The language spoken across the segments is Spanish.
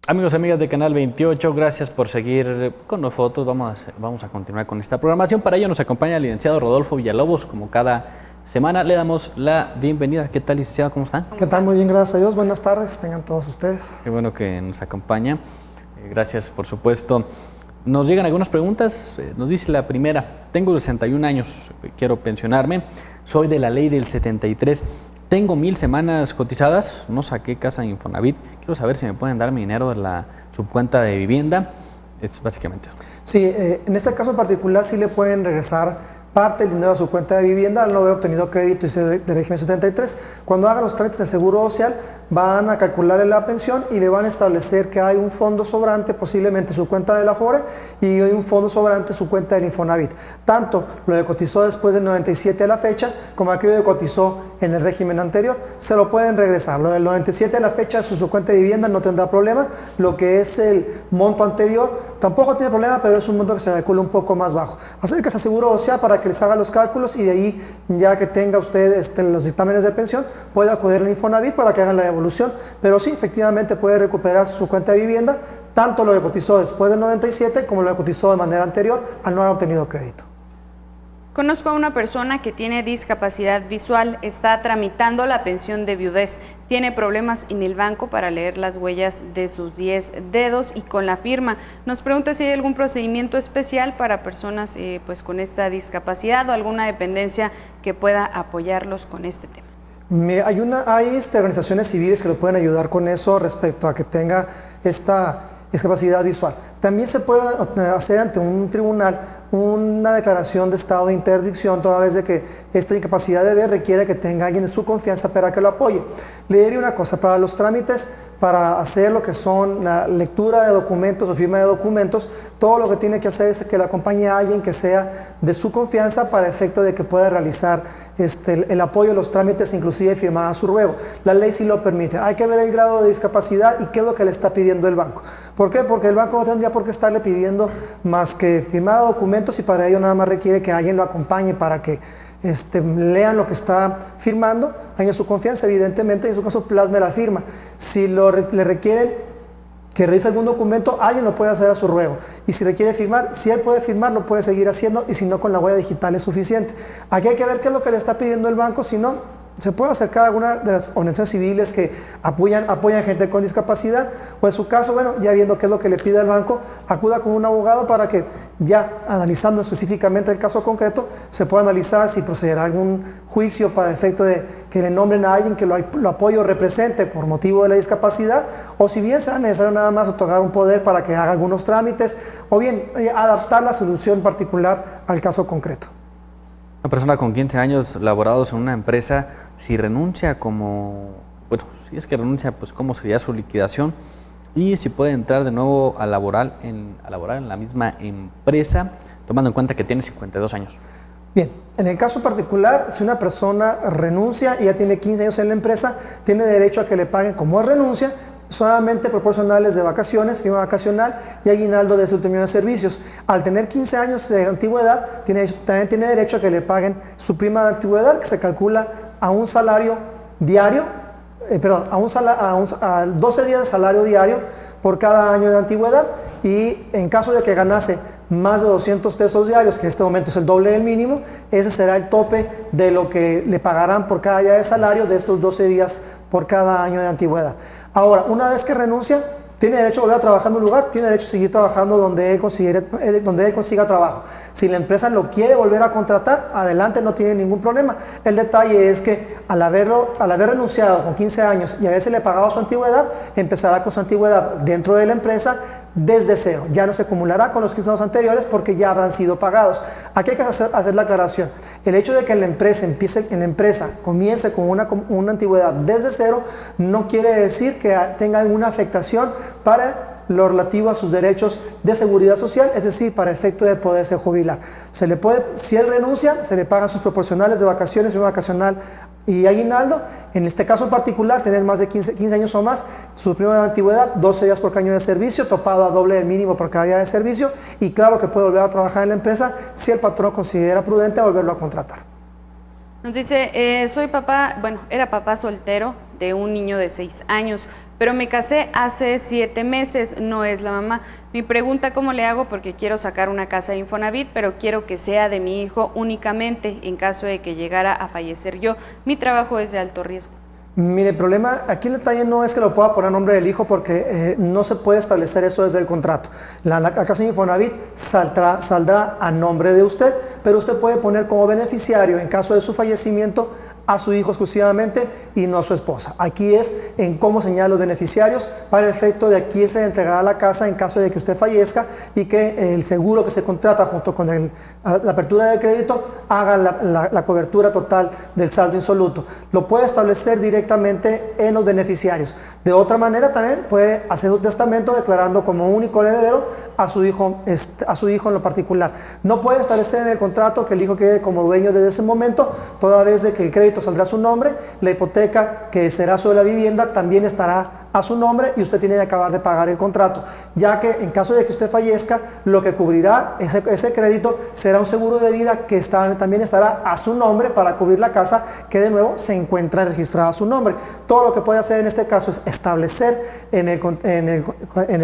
Amigos y amigas de Canal 28, gracias por seguir con nosotros. Vamos a continuar con esta programación. Para ello nos acompaña el licenciado Rodolfo Villalobos. Como cada semana le damos la bienvenida. ¿Qué tal, licenciado? ¿Cómo están? ¿Qué tal? Muy bien, gracias a Dios. Buenas tardes, tengan todos ustedes. Qué bueno que nos acompaña. Gracias, por supuesto. Nos llegan algunas preguntas. Nos dice la primera: tengo 61 años, quiero pensionarme. Soy de la ley del 73. Tengo 1000 semanas cotizadas, no saqué casa en Infonavit. Quiero saber si me pueden dar mi dinero de la subcuenta de vivienda. Es básicamente eso. Sí, en este caso en particular sí le pueden regresar parte del dinero a su cuenta de vivienda al no haber obtenido crédito y ser de régimen 73. Cuando hagan los trámites del Seguro Social, van a calcularle la pensión y le van a establecer que hay un fondo sobrante, posiblemente su cuenta de la Afore, y hay un fondo sobrante su cuenta del Infonavit. Tanto lo que cotizó después del 97 a la fecha, como aquello que cotizó en el régimen anterior, se lo pueden regresar. Lo del 97 a la fecha, su cuenta de vivienda no tendrá problema. Lo que es el monto anterior, tampoco tiene problema, pero es un monto que se calcula un poco más bajo. Acérquese a Seguro Social para que les haga los cálculos y de ahí, ya que tenga usted los dictámenes de pensión, puede acudir al Infonavit para que hagan la devolución. Pero sí, efectivamente puede recuperar su cuenta de vivienda, tanto lo que cotizó después del 97 como lo que cotizó de manera anterior al no haber obtenido crédito. Conozco a una persona que tiene discapacidad visual, está tramitando la pensión de viudez, tiene problemas en el banco para leer las huellas de sus 10 dedos y con la firma. Nos pregunta si hay algún procedimiento especial para personas pues con esta discapacidad o alguna dependencia que pueda apoyarlos con este tema. Mire, hay organizaciones civiles que lo pueden ayudar con eso respecto a que tenga esta discapacidad visual. También se puede hacer ante un tribunal una declaración de estado de interdicción, toda vez de que esta incapacidad de ver requiere que tenga alguien de su confianza para que lo apoye. Le diré una cosa: para los trámites, para hacer lo que son la lectura de documentos o firma de documentos, todo lo que tiene que hacer es que le acompañe a alguien que sea de su confianza para efecto de que pueda realizar el apoyo de los trámites, inclusive firmar a su ruego. La ley sí lo permite. Hay que ver el grado de discapacidad y qué es lo que le está pidiendo el banco. ¿Por qué? Porque el banco no tendría por qué estarle pidiendo más que firmar documentos, y para ello nada más requiere que alguien lo acompañe para que lean lo que está firmando, alguien de su confianza, evidentemente, y en su caso plasme la firma. Si le requieren que revise algún documento, alguien lo puede hacer a su ruego. Y si requiere firmar, si él puede firmar, lo puede seguir haciendo, y si no, con la huella digital es suficiente. Aquí hay que ver qué es lo que le está pidiendo el banco. Si no, se puede acercar a alguna de las organizaciones civiles que apoyan gente con discapacidad, o en su caso, bueno, ya viendo qué es lo que le pide el banco, acuda con un abogado para que, ya analizando específicamente el caso concreto, se pueda analizar si procederá algún juicio para efecto de que le nombren a alguien que lo apoye o represente por motivo de la discapacidad, o si bien sea necesario nada más otorgar un poder para que haga algunos trámites, o bien adaptar la solución particular al caso concreto. Una persona con 15 años laborados en una empresa, si renuncia, si es que renuncia, pues cómo sería su liquidación, y si puede entrar de nuevo a laborar en la misma empresa, tomando en cuenta que tiene 52 años. Bien, en el caso particular, si una persona renuncia y ya tiene 15 años en la empresa, tiene derecho a que le paguen, como renuncia, solamente proporcionales de vacaciones, prima vacacional y aguinaldo de su término de servicios. Al tener 15 años de antigüedad, también tiene derecho a que le paguen su prima de antigüedad, que se calcula a un salario diario, a 12 días de salario diario por cada año de antigüedad, y en caso de que ganase más de 200 pesos diarios, que en este momento es el doble del mínimo, ese será el tope de lo que le pagarán por cada día de salario de estos 12 días por cada año de antigüedad. Ahora, una vez que renuncia, tiene derecho a volver a trabajar en un lugar, tiene derecho a seguir trabajando donde él consiga trabajo. Si la empresa lo quiere volver a contratar, adelante, no tiene ningún problema. El detalle es que al haber renunciado con 15 años y haberse le pagado su antigüedad, empezará con su antigüedad dentro de la empresa desde cero. Ya no se acumulará con los 15 años anteriores porque ya habrán sido pagados. Aquí hay que hacer la aclaración. El hecho de que la empresa comience con una antigüedad desde cero no quiere decir que tenga alguna afectación para lo relativo a sus derechos de seguridad social, es decir, para efecto de poderse jubilar. Si él renuncia, se le pagan sus proporcionales de vacaciones, prima vacacional y aguinaldo. En este caso en particular, tener más de 15 años o más, su prima de antigüedad, 12 días por cada año de servicio, topado a doble del mínimo por cada día de servicio, y claro que puede volver a trabajar en la empresa si el patrón considera prudente volverlo a contratar. Nos dice, soy papá, era papá soltero de un niño de 6 años. pero me casé hace 7 meses, no es la mamá. Mi pregunta, ¿cómo le hago? Porque quiero sacar una casa de Infonavit, pero quiero que sea de mi hijo únicamente en caso de que llegara a fallecer yo. Mi trabajo es de alto riesgo. Mire, el problema, aquí el detalle no es que lo pueda poner a nombre del hijo porque no se puede establecer eso desde el contrato. La casa de Infonavit saldrá a nombre de usted, pero usted puede poner como beneficiario en caso de su fallecimiento a su hijo exclusivamente y no a su esposa. Aquí es en cómo señalar los beneficiarios para el efecto de a quién se le entregará la casa en caso de que usted fallezca y que el seguro que se contrata junto con la apertura del crédito haga la cobertura total del saldo insoluto. Lo puede establecer directamente en los beneficiarios. De otra manera también puede hacer un testamento declarando como único heredero a su hijo en lo particular. No puede establecer en el contrato que el hijo quede como dueño desde ese momento, toda vez de que el crédito saldrá a su nombre, la hipoteca que será sobre la vivienda también estará a su nombre y usted tiene que acabar de pagar el contrato, ya que en caso de que usted fallezca, lo que cubrirá ese crédito será un seguro de vida que también estará a su nombre para cubrir la casa que de nuevo se encuentra registrada a su nombre. Todo lo que puede hacer en este caso es establecer en el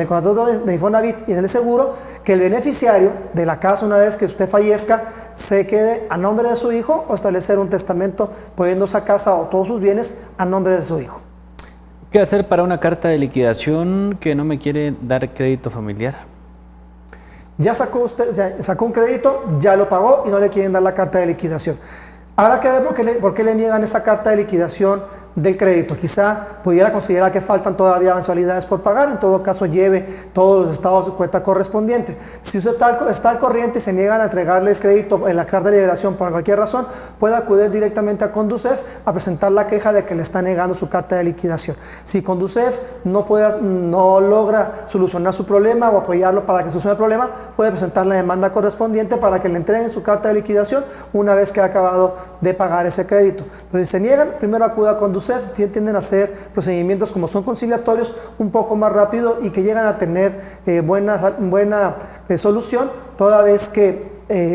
contrato de Infonavit y en el seguro que el beneficiario de la casa, una vez que usted fallezca, se quede a nombre de su hijo, o establecer un testamento poniendo esa casa o todos sus bienes a nombre de su hijo. ¿Qué hacer para una carta de liquidación que no me quiere dar crédito familiar? Ya sacó un crédito, ya lo pagó y no le quieren dar la carta de liquidación. Habrá que ver por qué le niegan esa carta de liquidación del crédito. Quizá pudiera considerar que faltan todavía mensualidades por pagar. En todo caso, lleve todos los estados de cuenta correspondientes. Si usted está al corriente y se niegan a entregarle el crédito en la carta de liberación por cualquier razón, puede acudir directamente a Conducef a presentar la queja de que le está negando su carta de liquidación. Si Conducef no logra solucionar su problema o apoyarlo para que solucione el problema, puede presentar la demanda correspondiente para que le entreguen su carta de liquidación una vez que ha acabado de pagar ese crédito. Pero si se niegan, primero acuda a Conducef. Tienden a hacer procedimientos como son conciliatorios un poco más rápido y que llegan a tener buena solución, toda vez que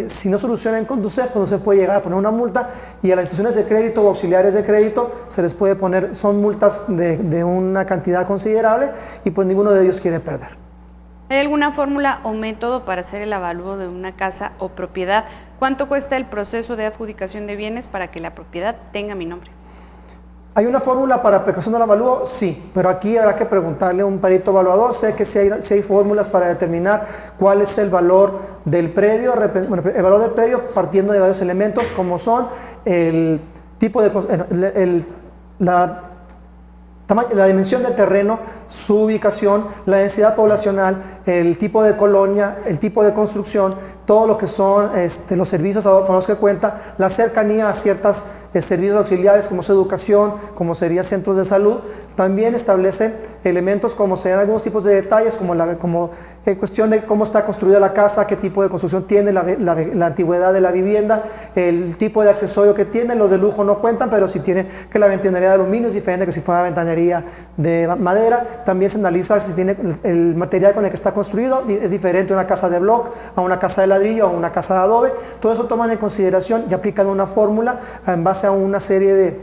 si no solucionan en Conducef puede llegar a poner una multa y a las instituciones de crédito o auxiliares de crédito se les puede poner, son multas de una cantidad considerable y pues ninguno de ellos quiere perder. ¿Hay alguna fórmula o método para hacer el avalúo de una casa o propiedad? ¿Cuánto cuesta el proceso de adjudicación de bienes para que la propiedad tenga mi nombre? ¿Hay una fórmula para aplicación del avalúo? Sí, pero aquí habrá que preguntarle a un perito evaluador. Sé que sí hay fórmulas para determinar cuál es el valor del predio, el valor del predio partiendo de varios elementos como son el tipo de la dimensión del terreno, su ubicación, la densidad poblacional, el tipo de colonia, el tipo de construcción, todo lo que son los servicios con los que cuenta, la cercanía a ciertos servicios auxiliares como es educación, como serían centros de salud. También establece elementos como serían algunos tipos de detalles como cuestión de cómo está construida la casa, qué tipo de construcción tiene, la antigüedad de la vivienda, el tipo de accesorio que tiene. Los de lujo no cuentan, pero si tiene que la ventanería de aluminio es diferente que si fuera ventanería de madera. También se analiza si tiene el material con el que está construido, es diferente una casa de block a una casa de ladrillo, a una casa de adobe. Todo eso toman en consideración y aplican una fórmula en base a una serie de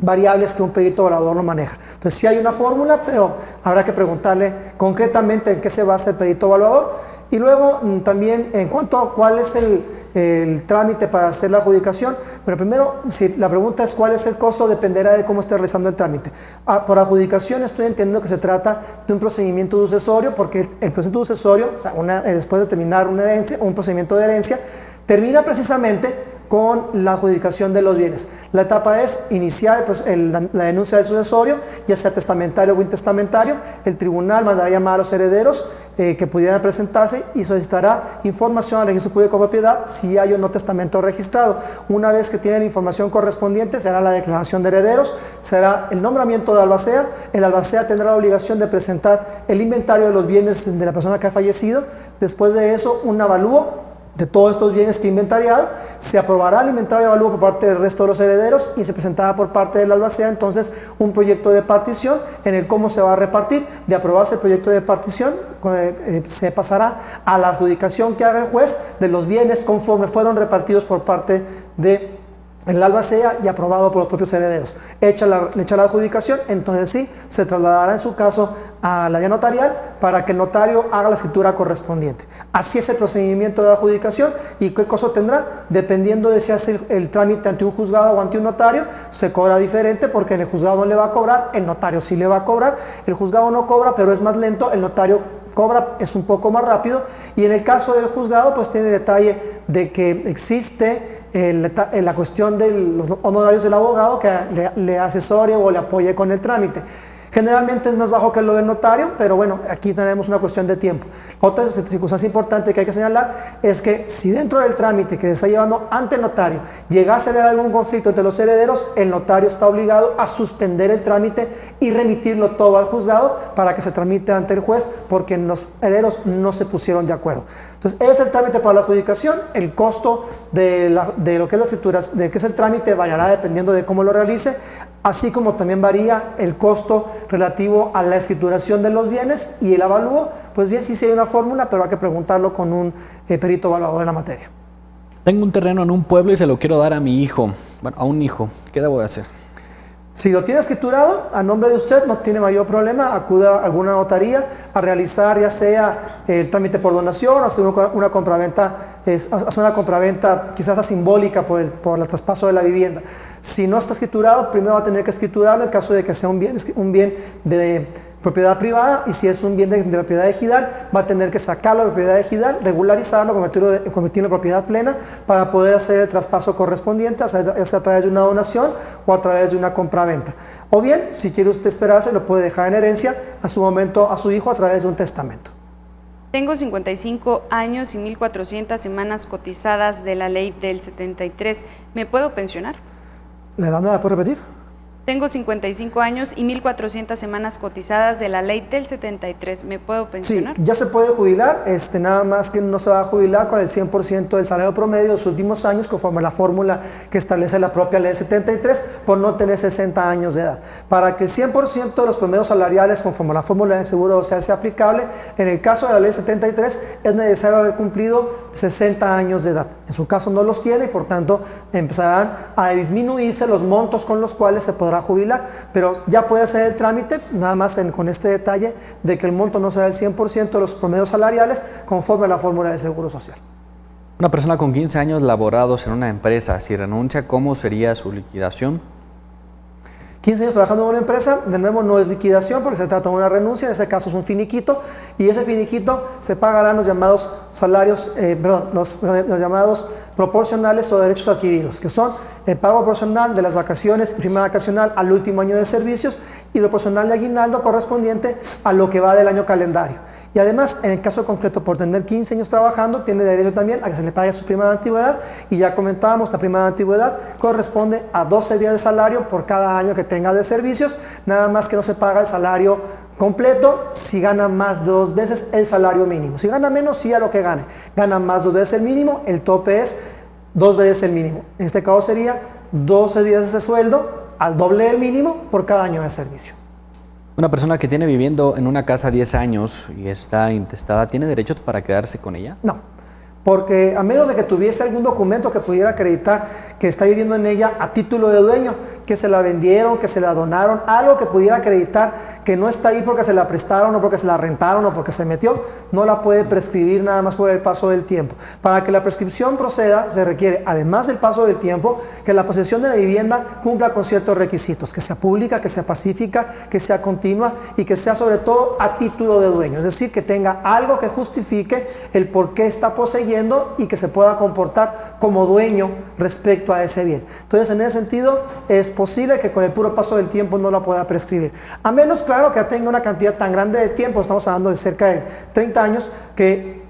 variables que un perito evaluador lo maneja. Entonces sí hay una fórmula, pero habrá que preguntarle concretamente en qué se basa el perito evaluador. Y luego también en cuanto a cuál es el trámite para hacer la adjudicación. Pero primero, si la pregunta es cuál es el costo, dependerá de cómo esté realizando el trámite. Por adjudicación estoy entendiendo que se trata de un procedimiento sucesorio, porque el procedimiento sucesorio, o sea, después de terminar una herencia, un procedimiento de herencia, termina precisamente con la adjudicación de los bienes. La etapa es iniciar la denuncia del sucesorio, ya sea testamentario o intestamentario. El tribunal mandará llamar a los herederos que pudieran presentarse y solicitará información al registro público de propiedad si hay o no testamento registrado. Una vez que tienen la información correspondiente, será la declaración de herederos, será el nombramiento de albacea. El albacea tendrá la obligación de presentar el inventario de los bienes de la persona que ha fallecido. Después de eso, un avalúo de todos estos bienes que he inventariado, se aprobará el inventario de avalúo por parte del resto de los herederos y se presentará por parte del albacea entonces un proyecto de partición en el cómo se va a repartir. De aprobarse el proyecto de partición, se pasará a la adjudicación que haga el juez de los bienes conforme fueron repartidos por parte de el albacea y aprobado por los propios herederos. Hecha la adjudicación, entonces sí, se trasladará en su caso a la vía notarial para que el notario haga la escritura correspondiente. Así es el procedimiento de adjudicación. ¿Y qué costo tendrá? Dependiendo de si hace el trámite ante un juzgado o ante un notario, se cobra diferente porque en el juzgado no le va a cobrar, el notario sí le va a cobrar, el juzgado no cobra, pero es más lento, el notario cobra, es un poco más rápido, y en el caso del juzgado pues tiene el detalle de que existe la cuestión de los honorarios del abogado que le asesore o le apoye con el trámite. Generalmente es más bajo que lo del notario, pero bueno, aquí tenemos una cuestión de tiempo. Otra circunstancia importante que hay que señalar es que si dentro del trámite que se está llevando ante el notario llegase a haber algún conflicto entre los herederos, el notario está obligado a suspender el trámite y remitirlo todo al juzgado para que se tramite ante el juez, porque los herederos no se pusieron de acuerdo. Entonces, ese es el trámite para la adjudicación. El costo de lo que es la escritura, de que es el trámite, variará dependiendo de cómo lo realice, así como también varía el costo relativo a la escrituración de los bienes y el avalúo. Pues bien, sí hay una fórmula, pero hay que preguntarlo con un perito evaluador en la materia. Tengo un terreno en un pueblo y se lo quiero dar a mi hijo, bueno, a un hijo. ¿Qué debo de hacer? Si lo tiene escriturado a nombre de usted, no tiene mayor problema, acuda a alguna notaría a realizar ya sea el trámite por donación, o hacer una compraventa, hacer una compraventa quizás simbólica por el traspaso de la vivienda. Si no está escriturado, primero va a tener que escriturarlo en caso de que sea un bien de propiedad privada, y si es un bien de propiedad ejidal, va a tener que sacarlo de propiedad ejidal, regularizarlo, convertirlo en propiedad plena para poder hacer el traspaso correspondiente, ya sea a través de una donación o a través de una compraventa. O bien, si quiere usted esperarse, lo puede dejar en herencia a su momento a su hijo a través de un testamento. Tengo 55 años y 1.400 semanas cotizadas de la ley del 73. ¿Me puedo pensionar? ¿La edad me la puede repetir? Tengo 55 años y 1.400 semanas cotizadas de la ley del 73. ¿Me puedo pensionar? Sí, ya se puede jubilar, nada más que no se va a jubilar con el 100% del salario promedio de los últimos años, conforme a la fórmula que establece la propia ley del 73, por no tener 60 años de edad. Para que el 100% de los promedios salariales, conforme a la fórmula del Seguro Social, sea aplicable, en el caso de la ley 73 es necesario haber cumplido 60 años de edad. En su caso no los tiene y por tanto empezarán a disminuirse los montos con los cuales se podrá jubilar, pero ya puede hacer el trámite, nada más con este detalle de que el monto no será el 100% de los promedios salariales conforme a la fórmula del Seguro Social. Una persona con 15 años laborados en una empresa, si renuncia, ¿cómo sería su liquidación? 15 años trabajando en una empresa, de nuevo no es liquidación porque se trata de una renuncia, en este caso es un finiquito, y ese finiquito se pagarán los llamados salarios, los llamados proporcionales o derechos adquiridos, que son el pago proporcional de las vacaciones, prima vacacional al último año de servicios y proporcional de aguinaldo correspondiente a lo que va del año calendario. Y además, en el caso concreto, por tener 15 años trabajando, tiene derecho también a que se le pague su prima de antigüedad, y ya comentábamos, la prima de antigüedad corresponde a 12 días de salario por cada año que tenga de servicios, nada más que no se paga el salario completo si gana más de 2 veces el salario mínimo. Si gana menos, sí a lo que gane. Gana más de 2 veces el mínimo, el tope es 2 veces el mínimo. En este caso sería 12 días de ese sueldo al doble del mínimo por cada año de servicio. Una persona que tiene viviendo en una casa 10 años y está intestada, ¿tiene derechos para quedarse con ella? No, porque a menos de que tuviese algún documento que pudiera acreditar que está viviendo en ella a título de dueño, que se la vendieron, que se la donaron, algo que pudiera acreditar que no está ahí porque se la prestaron o porque se la rentaron o porque se metió, no la puede prescribir nada más por el paso del tiempo. Para que la prescripción proceda, se requiere, además del paso del tiempo, que la posesión de la vivienda cumpla con ciertos requisitos, que sea pública, que sea pacífica, que sea continua y que sea sobre todo a título de dueño, es decir, que tenga algo que justifique el por qué está poseyendo y que se pueda comportar como dueño respecto a ese bien. Entonces, en ese sentido, es posible que con el puro paso del tiempo no la pueda prescribir. A menos, claro, que tenga una cantidad tan grande de tiempo, estamos hablando de cerca de 30 años, que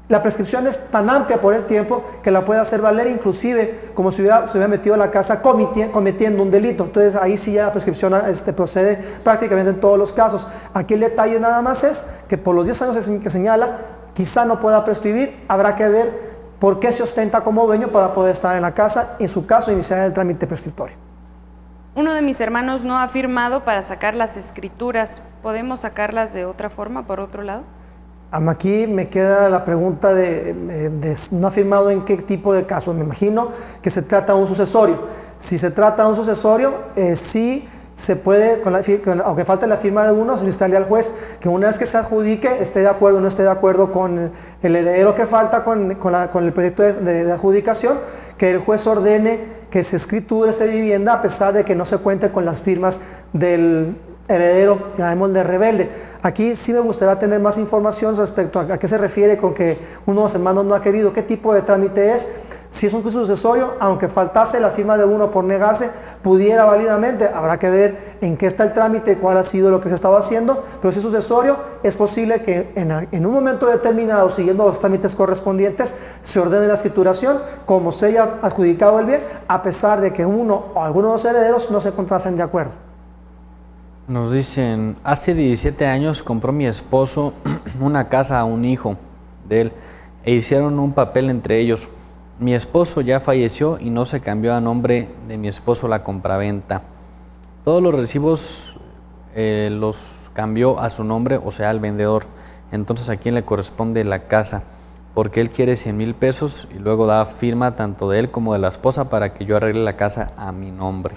la prescripción es tan amplia por el tiempo que la puede hacer valer inclusive como si se hubiera metido a la casa cometiendo un delito. Entonces ahí sí ya la prescripción procede prácticamente en todos los casos. Aquí el detalle nada más es que por los 10 años que señala, quizá no pueda prescribir, habrá que ver por qué se ostenta como dueño para poder estar en la casa, en su caso iniciar el trámite prescriptorio. Uno de mis hermanos no ha firmado para sacar las escrituras. ¿Podemos sacarlas de otra forma, por otro lado? Aquí me queda la pregunta de no ha firmado en qué tipo de caso. Me imagino que se trata de un sucesorio. Si se trata de un sucesorio, sí se puede, aunque falte la firma de uno, solicitarle al juez que una vez que se adjudique, esté de acuerdo o no esté de acuerdo con el heredero que falta con el proyecto de adjudicación, que el juez ordene que se escriture esa vivienda a pesar de que no se cuente con las firmas del heredero, llamémosle rebelde. Aquí sí me gustaría tener más información respecto a qué se refiere con que uno de los hermanos no ha querido, qué tipo de trámite es. Si es un sucesorio, aunque faltase la firma de uno por negarse, pudiera válidamente, habrá que ver en qué está el trámite, cuál ha sido lo que se estaba haciendo, pero si es sucesorio, es posible que en un momento determinado, siguiendo los trámites correspondientes, se ordene la escrituración, como se haya adjudicado el bien, a pesar de que uno o alguno de los herederos no se encontrasen de acuerdo. Nos dicen, hace 17 años compró mi esposo una casa a un hijo de él e hicieron un papel entre ellos. Mi esposo ya falleció y no se cambió a nombre de mi esposo la compraventa. Todos los recibos los cambió a su nombre, o sea, al vendedor. Entonces, ¿a quién le corresponde la casa? Porque él quiere 100,000 pesos y luego da firma tanto de él como de la esposa para que yo arregle la casa a mi nombre.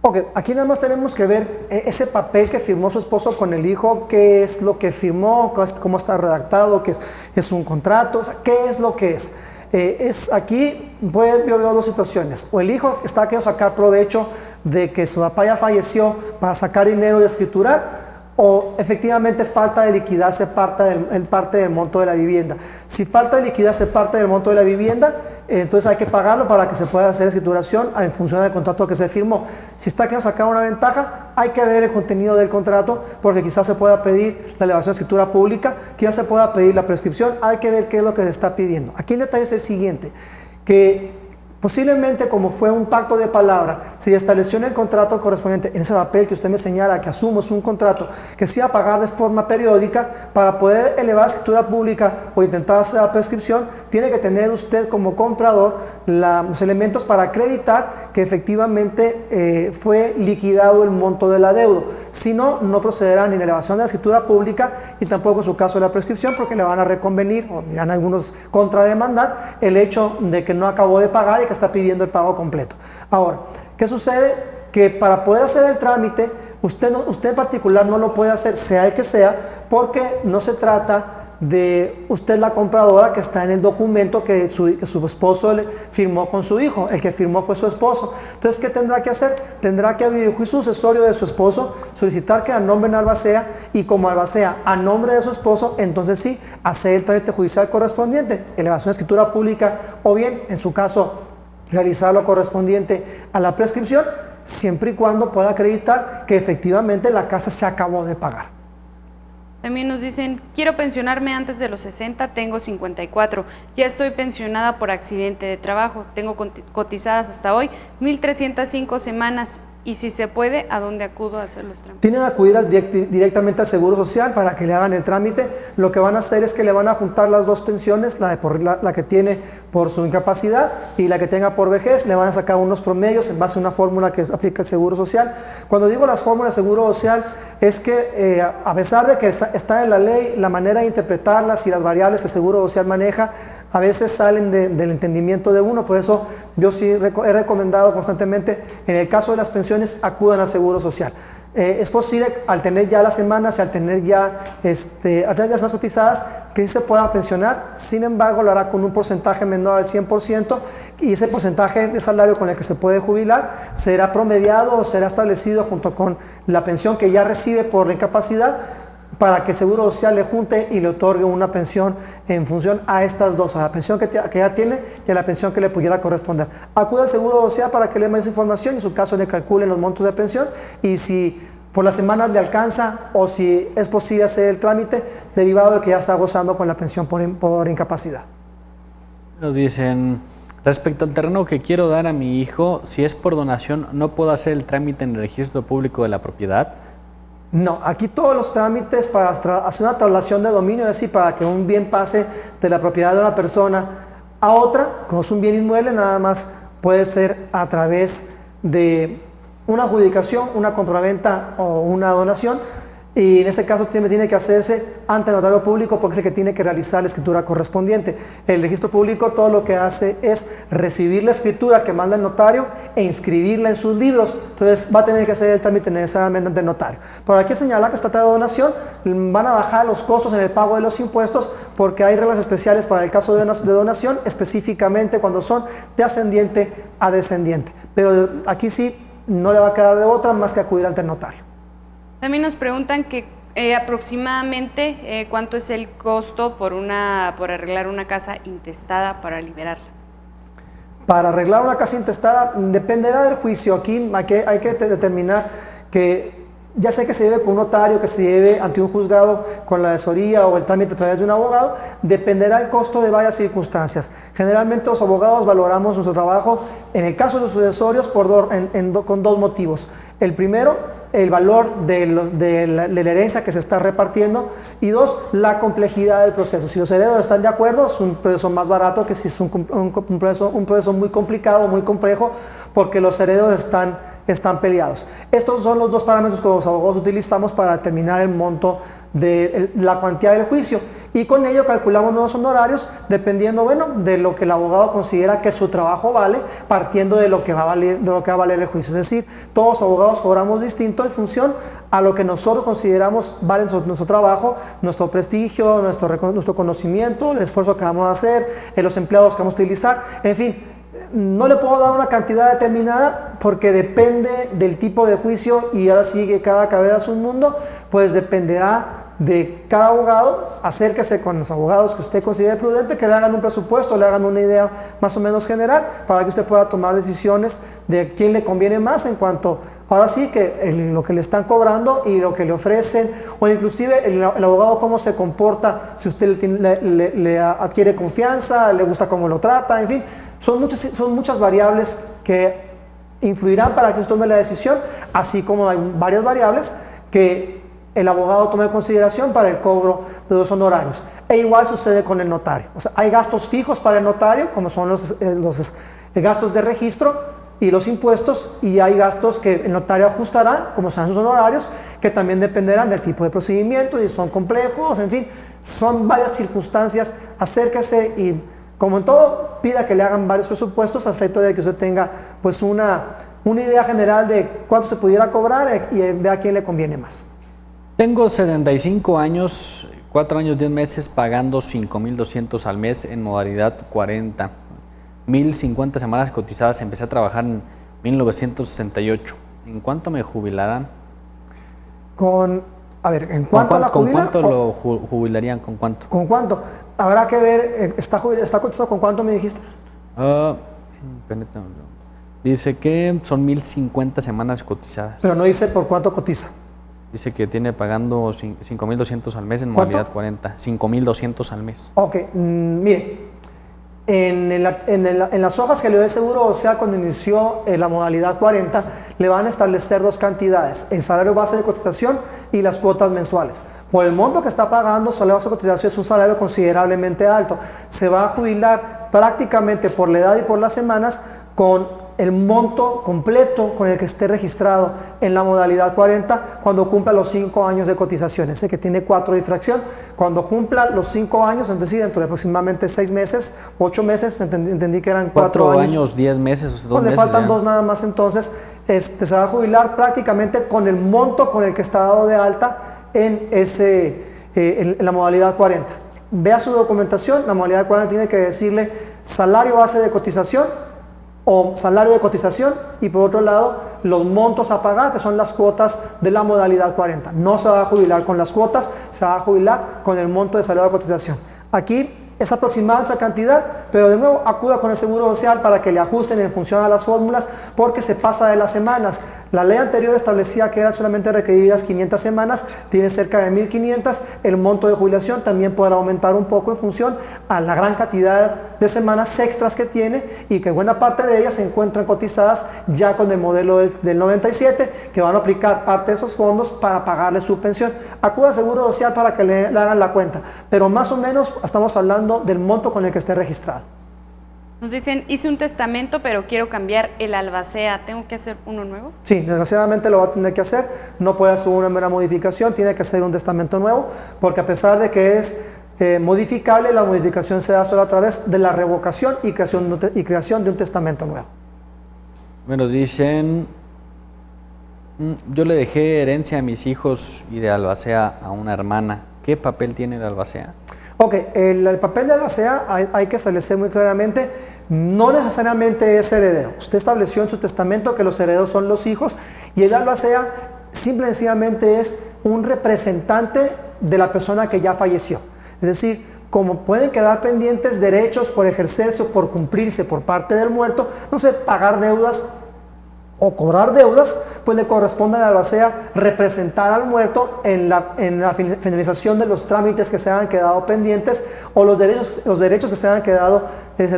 Ok, aquí nada más tenemos que ver ese papel que firmó su esposo con el hijo, qué es lo que firmó, cómo está redactado, qué es un contrato, o sea, qué es lo que es. Aquí pueden haber dos situaciones. O el hijo está queriendo sacar provecho de que su papá ya falleció para sacar dinero y escriturar, o efectivamente falta de liquidarse parte del monto de la vivienda. Si falta de liquidarse parte del monto de la vivienda, entonces hay que pagarlo para que se pueda hacer escrituración en función del contrato que se firmó. Si está queriendo sacar una ventaja, hay que ver el contenido del contrato, porque quizás se pueda pedir la elevación de escritura pública, quizás se pueda pedir la prescripción, hay que ver qué es lo que se está pidiendo. Aquí el detalle es el siguiente, que posiblemente, como fue un pacto de palabra, se estableció en el contrato correspondiente, en ese papel que usted me señala, que asumo es un contrato, que se iba a pagar de forma periódica. Para poder elevar escritura pública o intentar hacer la prescripción, tiene que tener usted como comprador los elementos para acreditar que efectivamente fue liquidado el monto del adeudo. Si no, no procederá ni en elevación de la escritura pública y tampoco en su caso de la prescripción, porque le van a reconvenir o dirán algunos contrademandar el hecho de que no acabó de pagar y que está pidiendo el pago completo. Ahora, ¿qué sucede? Que para poder hacer el trámite, usted en particular no lo puede hacer, sea el que sea, porque no se trata de usted la compradora que está en el documento que su esposo le firmó con su hijo. El que firmó fue su esposo. Entonces, ¿qué tendrá que hacer? Tendrá que abrir el juicio sucesorio de su esposo, solicitar que a nombre en albacea, y como albacea a nombre de su esposo, entonces sí, hacer el trámite judicial correspondiente, elevación de escritura pública, o bien, en su caso, realizar lo correspondiente a la prescripción, siempre y cuando pueda acreditar que efectivamente la casa se acabó de pagar. También nos dicen, quiero pensionarme antes de los 60, tengo 54, ya estoy pensionada por accidente de trabajo, tengo cotizadas hasta hoy 1,305 semanas, y si se puede, ¿a dónde acudo a hacer los trámites? Tienen que acudir directamente al Seguro Social para que le hagan el trámite. Lo que van a hacer es que le van a juntar las dos pensiones, la que tiene por su incapacidad y la que tenga por vejez. Le van a sacar unos promedios en base a una fórmula que aplica el Seguro Social. Cuando digo las fórmulas de Seguro Social, es que a pesar de que está en la ley, la manera de interpretarlas y las variables que el Seguro Social maneja, a veces salen del entendimiento de uno. Por eso yo sí he recomendado constantemente, en el caso de las pensiones, acudan al Seguro Social. Es posible, al tener ya las semanas, al tener ya las más cotizadas, que sí se pueda pensionar. Sin embargo, lo hará con un porcentaje menor al 100%, y ese porcentaje de salario con el que se puede jubilar será promediado o será establecido junto con la pensión que ya recibe por la incapacidad, para que el Seguro Social le junte y le otorgue una pensión en función a estas dos, a la pensión que ya tiene y a la pensión que le pudiera corresponder. Acude al Seguro Social para que le dé más información y en su caso le calculen los montos de pensión, y si por las semanas le alcanza o si es posible hacer el trámite derivado de que ya está gozando con la pensión por incapacidad. Nos dicen, respecto al terreno que quiero dar a mi hijo, si es por donación, ¿no puedo hacer el trámite en el registro público de la propiedad? No, aquí todos los trámites para hacer una traslación de dominio, es decir, para que un bien pase de la propiedad de una persona a otra, como es un bien inmueble, nada más puede ser a través de una adjudicación, una compraventa o una donación. y en este caso tiene que hacerse ante el notario público porque es el que tiene que realizar la escritura correspondiente. El registro público todo lo que hace es recibir la escritura que manda el notario e inscribirla en sus libros. Entonces va a tener que hacer el trámite necesariamente ante el notario. Pero hay que señalar que esta trata de donación van a bajar los costos en el pago de los impuestos porque hay reglas especiales para el caso de donación, específicamente cuando son de ascendiente a descendiente. Pero aquí sí no le va a quedar de otra más que acudir ante el notario. También nos preguntan que aproximadamente cuánto es el costo por arreglar una casa intestada para liberarla. Para arreglar una casa intestada dependerá del juicio. Aquí hay que determinar que ya sea que se lleve con un notario, que se lleve ante un juzgado con la asesoría o el trámite a través de un abogado, dependerá el costo de varias circunstancias. Generalmente los abogados valoramos nuestro trabajo, en el caso de los sucesorios, con dos motivos. El primero, el valor de la herencia que se está repartiendo, y dos, la complejidad del proceso. Si los herederos están de acuerdo, es un proceso más barato que si es un proceso muy complicado, muy complejo, porque los herederos están peleados. Estos son los dos parámetros que los abogados utilizamos para determinar el monto de la cuantía del juicio, y con ello calculamos nuevos honorarios dependiendo, de lo que el abogado considera que su trabajo vale, partiendo de lo que va a valer el juicio. Es decir, todos los abogados cobramos distinto en función a lo que nosotros consideramos vale nuestro trabajo, nuestro prestigio, nuestro conocimiento, el esfuerzo que vamos a hacer, los empleados que vamos a utilizar, en fin. No le puedo dar una cantidad determinada porque depende del tipo de juicio, y ahora sí que cada cabeza es un mundo, pues dependerá de cada abogado. Acérquese con los abogados que usted considere prudente, que le hagan un presupuesto, le hagan una idea más o menos general para que usted pueda tomar decisiones de quién le conviene más en cuanto, ahora sí que lo que le están cobrando y lo que le ofrecen, o inclusive el abogado cómo se comporta, si usted le adquiere confianza, le gusta cómo lo trata, en fin. Son muchas variables que influirán para que usted tome la decisión, así como hay varias variables que el abogado tome en consideración para el cobro de los honorarios. E igual sucede con el notario. O sea, hay gastos fijos para el notario, como son los gastos de registro y los impuestos, y hay gastos que el notario ajustará, como son sus honorarios, que también dependerán del tipo de procedimiento y son complejos, en fin, son varias circunstancias. Acérquese y, como en todo, pida que le hagan varios presupuestos a efecto de que usted tenga pues una idea general de cuánto se pudiera cobrar y vea a quién le conviene más. Tengo 75 años, 4 años, 10 meses pagando 5,200 al mes en modalidad 40. 1,050 semanas cotizadas. Empecé a trabajar en 1968. ¿En cuánto me jubilarán? ¿En cuánto la jubilan? ¿Con cuánto lo jubilarían? ¿Con cuánto? ¿Con cuánto? Habrá que ver, ¿está cotizado con cuánto me dijiste? Dice que son 1,050 semanas cotizadas. Pero no dice por cuánto cotiza. Dice que tiene pagando 5,200 al mes en modalidad 40. 5,200 al mes. Ok, mire, en las hojas que le dio el Seguro Social cuando inició la modalidad 40, le van a establecer dos cantidades: el salario base de cotización y las cuotas mensuales. Por el monto que está pagando, el salario base de cotización es un salario considerablemente alto. Se va a jubilar prácticamente por la edad y por las semanas con el monto completo con el que esté registrado en la modalidad 40 cuando cumpla los 5 años de cotización. Ese que tiene 4 de infracción, cuando cumpla los 5 años, es decir, dentro de aproximadamente 6 meses, 8 meses, entendí que eran 4 años, 10 meses, 2 meses. Le faltan 2 nada más, entonces se va a jubilar prácticamente con el monto con el que está dado de alta en la modalidad 40. Vea su documentación, la modalidad 40 tiene que decirle salario base de cotización o salario de cotización, y por otro lado los montos a pagar, que son las cuotas de la modalidad 40. No se va a jubilar con las cuotas, se va a jubilar con el monto de salario de cotización. Aquí es aproximada esa cantidad, pero de nuevo acuda con el Seguro Social para que le ajusten en función a las fórmulas, porque se pasa de las semanas. La ley anterior establecía que eran solamente requeridas 500 semanas, tiene cerca de 1,500. El monto de jubilación también podrá aumentar un poco en función a la gran cantidad de semanas extras que tiene, y que buena parte de ellas se encuentran cotizadas ya con el modelo del 97, que van a aplicar parte de esos fondos para pagarle su pensión. Acuda al Seguro Social para que le hagan la cuenta, pero más o menos estamos hablando del monto con el que esté registrado. Nos dicen, hice un testamento, pero quiero cambiar el albacea. ¿Tengo que hacer uno nuevo? Sí, desgraciadamente lo va a tener que hacer. No puede hacer una mera modificación, tiene que hacer un testamento nuevo, porque a pesar de que es modificable, la modificación se da solo a través de la revocación y creación de un testamento nuevo. Nos dicen, yo le dejé herencia a mis hijos y de albacea a una hermana. ¿Qué papel tiene el albacea? Ok, el papel de albacea hay que establecer muy claramente, no necesariamente es heredero. Usted estableció en su testamento que los herederos son los hijos y el albacea simple y sencillamente es un representante de la persona que ya falleció. Es decir, como pueden quedar pendientes derechos por ejercerse o por cumplirse por parte del muerto, no sé, pagar deudas o cobrar deudas, pues le corresponde al albacea representar al muerto en la finalización de los trámites que se hayan quedado pendientes o los derechos que se hayan quedado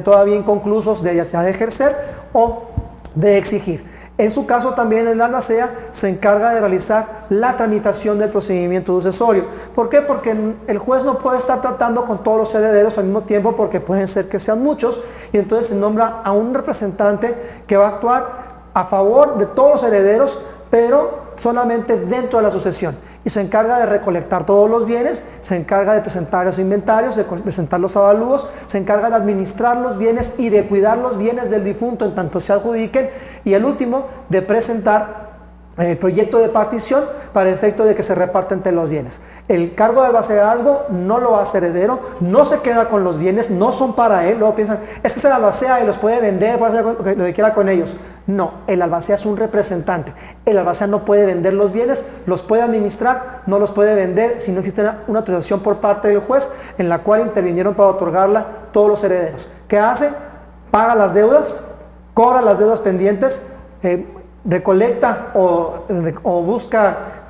todavía inconclusos de ya de ejercer o de exigir. En su caso también el albacea se encarga de realizar la tramitación del procedimiento sucesorio. ¿Por qué? Porque el juez no puede estar tratando con todos los herederos al mismo tiempo porque pueden ser que sean muchos y entonces se nombra a un representante que va a actuar a favor de todos los herederos, pero solamente dentro de la sucesión. Y se encarga de recolectar todos los bienes, se encarga de presentar los inventarios, de presentar los avalúos, se encarga de administrar los bienes y de cuidar los bienes del difunto en tanto se adjudiquen. Y el último, de presentar el proyecto de partición para efecto de que se reparte entre los bienes. El cargo de albaceazgo no lo hace heredero, no se queda con los bienes, no son para él. Luego piensan, es que es el albacea y los puede vender, puede hacer lo que quiera con ellos. No, el albacea es un representante. El albacea no puede vender los bienes, los puede administrar, no los puede vender si no existe una autorización por parte del juez en la cual intervinieron para otorgarla todos los herederos. ¿Qué hace? Paga las deudas, cobra las deudas pendientes, recolecta o busca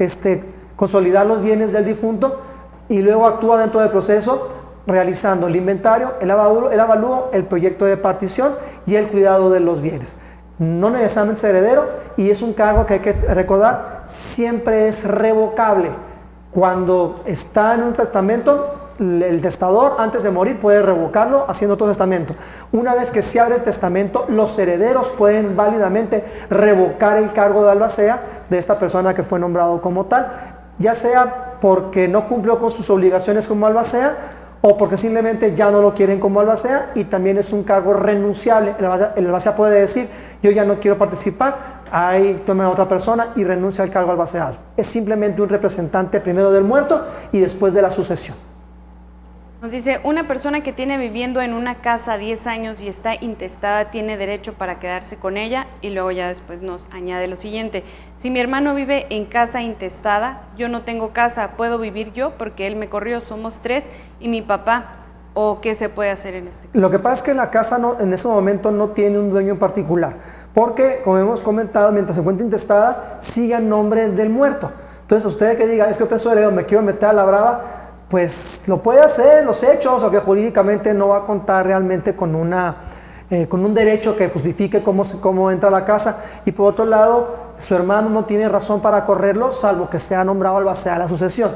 consolidar los bienes del difunto y luego actúa dentro del proceso realizando el inventario, el avalúo, el proyecto de partición y el cuidado de los bienes. No necesariamente es heredero y es un cargo que hay que recordar, siempre es revocable. Cuando está en un testamento, el testador antes de morir puede revocarlo haciendo otro testamento. Una vez que se abre el testamento, los herederos pueden válidamente revocar el cargo de albacea de esta persona que fue nombrado como tal, ya sea porque no cumplió con sus obligaciones como albacea o porque simplemente ya no lo quieren como albacea y también es un cargo renunciable. El albacea puede decir, yo ya no quiero participar, ahí tomen a otra persona y renuncia al cargo albaceazgo. Es simplemente un representante primero del muerto y después de la sucesión. Nos dice, una persona que tiene viviendo en una casa 10 años y está intestada tiene derecho para quedarse con ella, y luego ya después nos añade lo siguiente: si mi hermano vive en casa intestada, yo no tengo casa, ¿puedo vivir yo? Porque él me corrió, somos 3 y mi papá. ¿O qué se puede hacer en este caso? Lo que pasa es que la casa en ese momento no tiene un dueño en particular, porque como hemos comentado, mientras se encuentra intestada, sigue el nombre del muerto. Entonces usted que diga, es que usted es heredero, me quiero meter a la brava, pues lo puede hacer en los hechos, o que jurídicamente no va a contar realmente con un derecho que justifique cómo entra a la casa. Y por otro lado, su hermano no tiene razón para correrlo, salvo que sea nombrado albacea de la sucesión.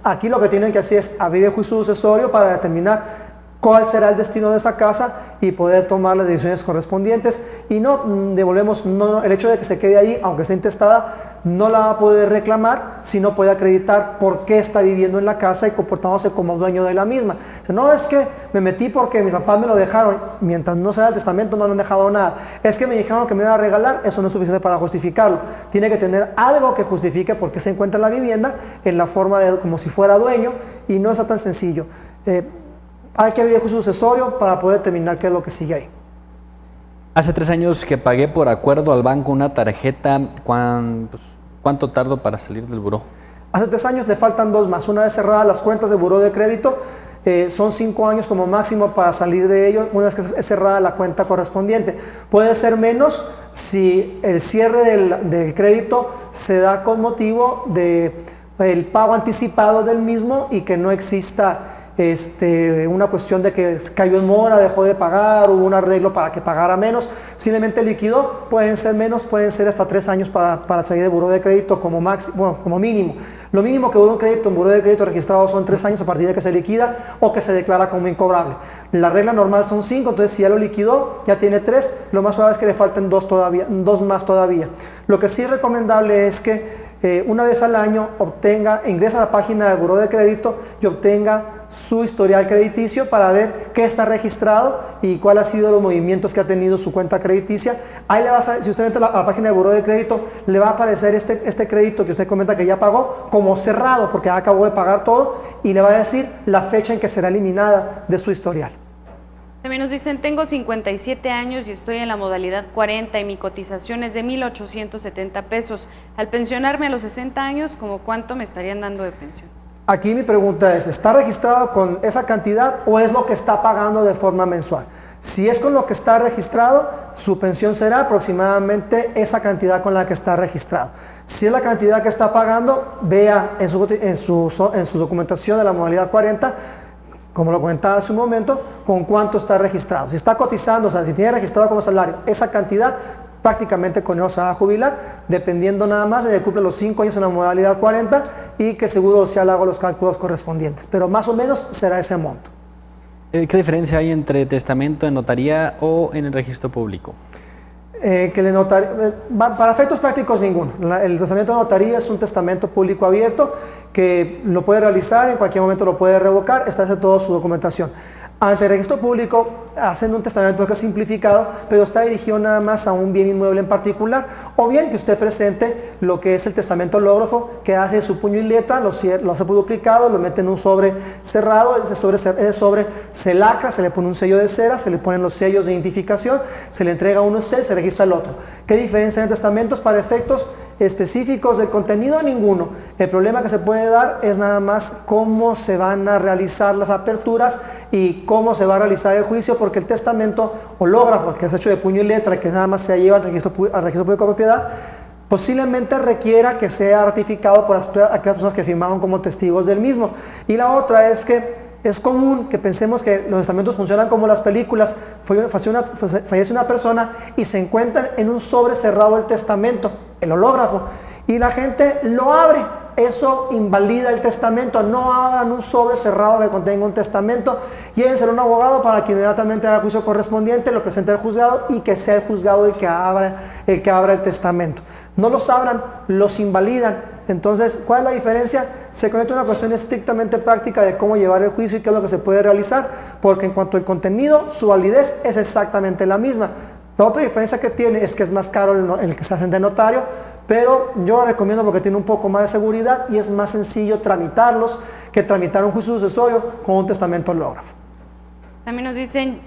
Aquí lo que tienen que hacer es abrir el juicio sucesorio para determinar cuál será el destino de esa casa y poder tomar las decisiones correspondientes. Y el hecho de que se quede ahí, aunque esté intestada, no la va a poder reclamar si no puede acreditar por qué está viviendo en la casa y comportándose como dueño de la misma. O sea, no es que me metí porque mis papás me lo dejaron, mientras no sea el testamento no le han dejado nada. Es que me dijeron que me iba a regalar, eso no es suficiente para justificarlo. Tiene que tener algo que justifique por qué se encuentra en la vivienda en la forma de como si fuera dueño, y no está tan sencillo. Hay que abrir el juicio sucesorio para poder determinar qué es lo que sigue ahí. Hace 3 años que pagué por acuerdo al banco una tarjeta. ¿Cuánto tardo para salir del buró? Hace 3 años le faltan 2 más. Una vez cerradas las cuentas de buró de crédito, son 5 años como máximo para salir de ello, una vez que es cerrada la cuenta correspondiente. Puede ser menos si el cierre del crédito se da con motivo del pago anticipado del mismo y que no exista una cuestión de que cayó en mora, dejó de pagar, hubo un arreglo para que pagara menos, simplemente liquidó, pueden ser menos, pueden ser hasta 3 años para salir de buró de crédito como mínimo. Lo mínimo que hubo un crédito en buró de crédito registrado son 3 años a partir de que se liquida o que se declara como incobrable. La regla normal son 5, entonces si ya lo liquidó, ya tiene 3, lo más probable es que le falten 2 más todavía. Lo que sí es recomendable es que una vez al año ingresa a la página de buró de crédito y obtenga su historial crediticio para ver qué está registrado y cuáles han sido los movimientos que ha tenido si usted entra a la página de buró de crédito, le va a aparecer este crédito que usted comenta que ya pagó como cerrado porque acabó de pagar todo y le va a decir la fecha en que será eliminada de su historial. También nos dicen, tengo 57 años y estoy en la modalidad 40 y mi cotización es de 1,870 pesos. Al pensionarme a los 60 años, ¿cómo cuánto me estarían dando de pensión? Aquí mi pregunta es, ¿está registrado con esa cantidad o es lo que está pagando de forma mensual? Si es con lo que está registrado, su pensión será aproximadamente esa cantidad con la que está registrado. Si es la cantidad que está pagando, vea en su documentación de la modalidad 40, como lo comentaba hace un momento, con cuánto está registrado. Si está cotizando, o sea, si tiene registrado como salario esa cantidad, prácticamente con eso se va a jubilar, dependiendo nada más de que cumple los 5 años en la modalidad 40 y que Seguro Social haga los cálculos correspondientes. Pero más o menos será ese monto. ¿Qué diferencia hay entre testamento en notaría o en el registro público? Para efectos prácticos ninguno. El testamento de notaría es un testamento público abierto que lo puede realizar, en cualquier momento lo puede revocar, está en toda su documentación. Ante el registro público hacen un testamento que es simplificado, pero está dirigido nada más a un bien inmueble en particular, o bien que usted presente lo que es el testamento hológrafo, que hace su puño y letra, lo hace duplicado, lo mete en un sobre cerrado, ese sobre se lacra, se le pone un sello de cera, se le ponen los sellos de identificación, se le entrega a uno a usted, se registra el otro. ¿Qué diferencia hay en testamentos para efectos específicos del contenido? Ninguno. El problema que se puede dar es nada más cómo se van a realizar las aperturas y cómo se va a realizar el juicio, porque el testamento hológrafo, que es hecho de puño y letra, que nada más se lleva al registro público de propiedad, posiblemente requiera que sea ratificado por aquellas personas que firmaron como testigos del mismo. Y la otra es que es común que pensemos que los testamentos funcionan como las películas. Fallece una persona y se encuentra en un sobre cerrado el testamento, el hológrafo, y la gente lo abre. Eso invalida el testamento. No hagan un sobre cerrado que contenga un testamento. Llévenselo a un abogado para que inmediatamente haga el juicio correspondiente, lo presente al juzgado y que sea el juzgado el que abra el testamento. No los abran, los invalidan. Entonces, ¿cuál es la diferencia? Se conecta una cuestión estrictamente práctica de cómo llevar el juicio y qué es lo que se puede realizar, porque en cuanto al contenido, su validez es exactamente la misma. La otra diferencia que tiene es que es más caro el que se hace de notario, pero yo recomiendo porque tiene un poco más de seguridad y es más sencillo tramitarlos que tramitar un juicio sucesorio con un testamento hológrafo. También nos dicen,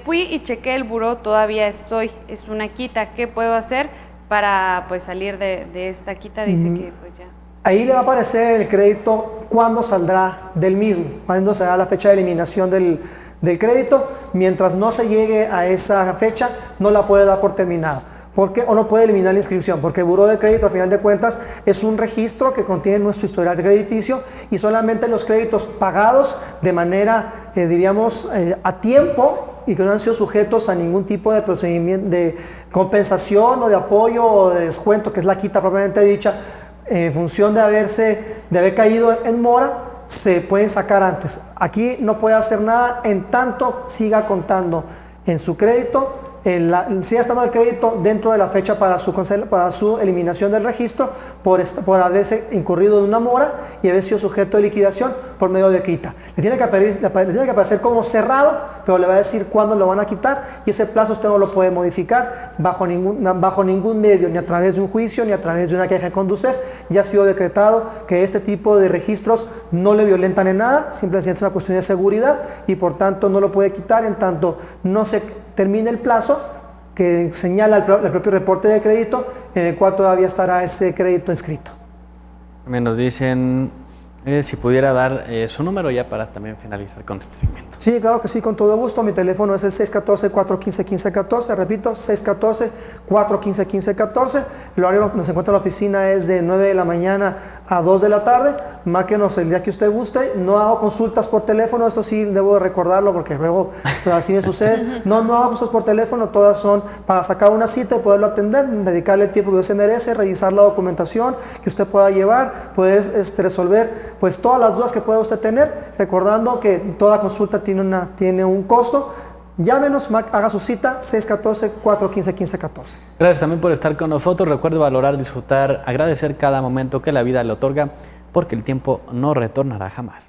fui y chequé el buró, todavía estoy, es una quita, ¿qué puedo hacer para salir de esta quita? Dice que ya. Ahí le va a aparecer el crédito cuándo saldrá del mismo, cuándo será la fecha de eliminación del crédito. Mientras no se llegue a esa fecha, no la puede dar por terminada. ¿Por qué? O no puede eliminar la inscripción, porque el buró de crédito, a final de cuentas, es un registro que contiene nuestro historial crediticio y solamente los créditos pagados de manera, a tiempo y que no han sido sujetos a ningún tipo de procedimiento de compensación o de apoyo o de descuento, que es la quita propiamente dicha, en función de haber caído en mora, se pueden sacar antes. Aquí no puede hacer nada en tanto siga contando en su crédito, siga estando el crédito dentro de la fecha para su eliminación del registro por haberse incurrido en una mora y haber sido sujeto de liquidación por medio de quita. Le tiene que aparecer como cerrado, pero le va a decir cuándo lo van a quitar y ese plazo usted no lo puede modificar bajo ningún medio, ni a través de un juicio, ni a través de una queja en Conducef. Ya ha sido decretado que este tipo de registros no le violentan en nada, simplemente es una cuestión de seguridad y por tanto no lo puede quitar en tanto no se termine el plazo que señala el propio reporte de crédito en el cual todavía estará ese crédito inscrito. Me nos dicen, Si pudiera dar su número ya para también finalizar con este segmento. Sí, claro que sí, con todo gusto. Mi teléfono es el 614-415-1514. Repito, 614-415-1514. El horario donde se encuentra la oficina es de 9 de la mañana a 2 de la tarde. Márquenos el día que usted guste. No hago consultas por teléfono, esto sí debo de recordarlo porque luego así me sucede. No hago consultas por teléfono, todas son para sacar una cita y poderlo atender, dedicarle el tiempo que usted merece, revisar la documentación que usted pueda llevar, poder resolver pues todas las dudas que pueda usted tener, recordando que toda consulta tiene un costo. Llámenos, haga su cita, 614-415-1514. Gracias también por estar con nosotros. Recuerde valorar, disfrutar, agradecer cada momento que la vida le otorga, porque el tiempo no retornará jamás.